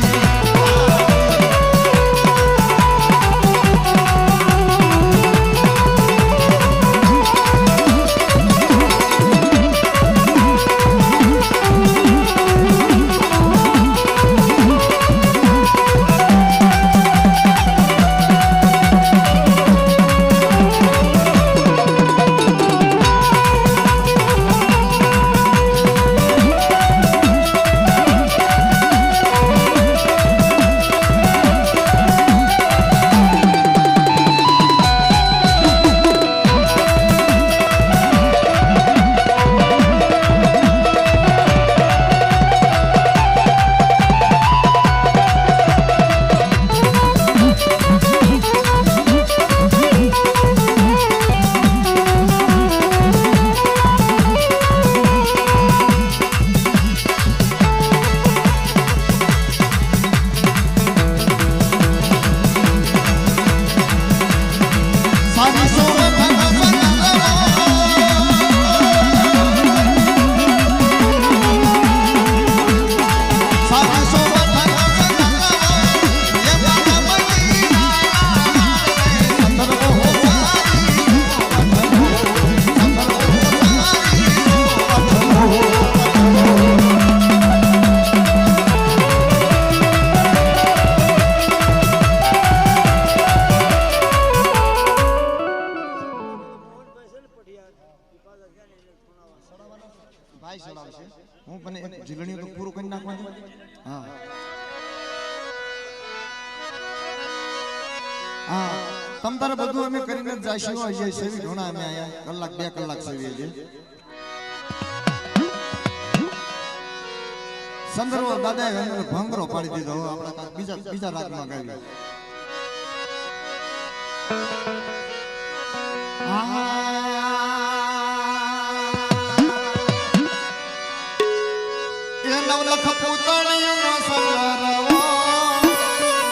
ભાઈ સડાવશે હું પણ એક જીલણીઓ તો પૂરું કરી નાખવાનું. હા હા તમ તારે બધું અમે કરીને જ જાશું. અહીંયા સેવી ઘણા અમે અહીંયા કલાક 2 કલાક સેવીએ છીએ. સંદર્ભ દાદાએ અમને ભંગરો પાડી દીધો. હવે આપણે બીજા રાગમાં ગાઈએ. નવલખ પૂતળીનો સગરવો,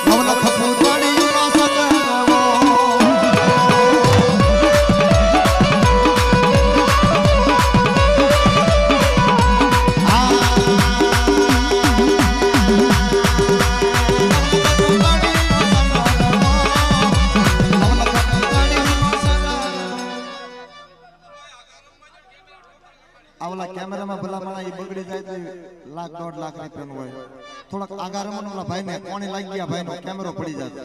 નવલખ પૂતળીનો સગરવો. આવલા કેમેરામાં ભલા માણા એ બગડી જાય તો 1,00,000-1.5 લાખ રૂપિયાનું હોય. થોડાક આગા રમણ ઓલા ભાઈને કોણી લાગી ગયા ભાઈનો કેમેરો પડી જાય.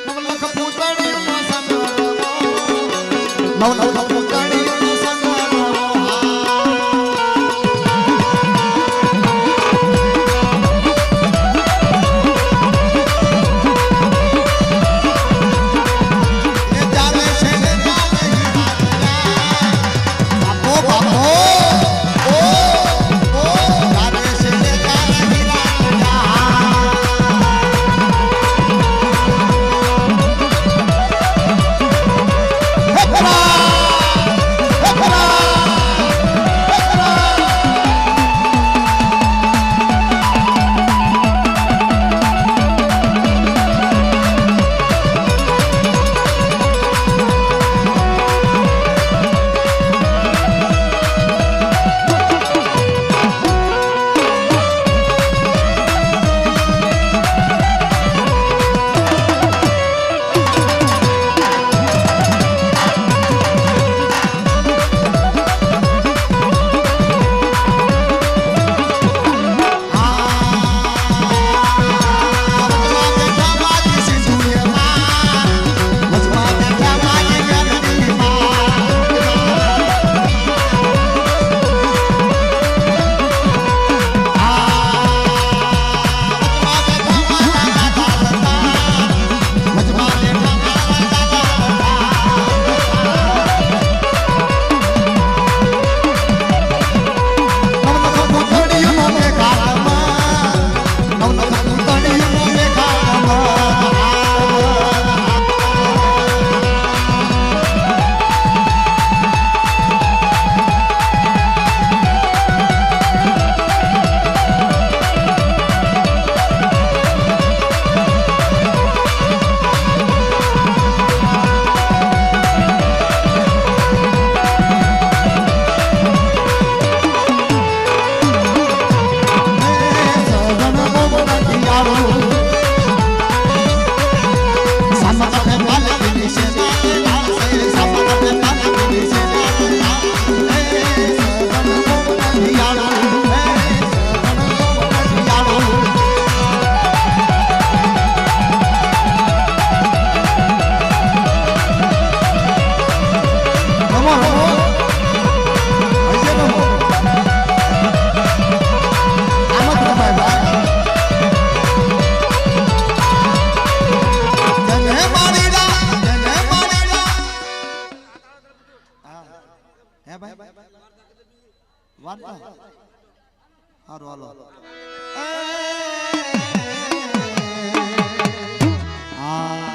નવલખ પૂતળીનો સંગરવો, નવલખ પૂતળીનો સંગરવો. હે ભાઈ વાર્તા હારું હાલો આ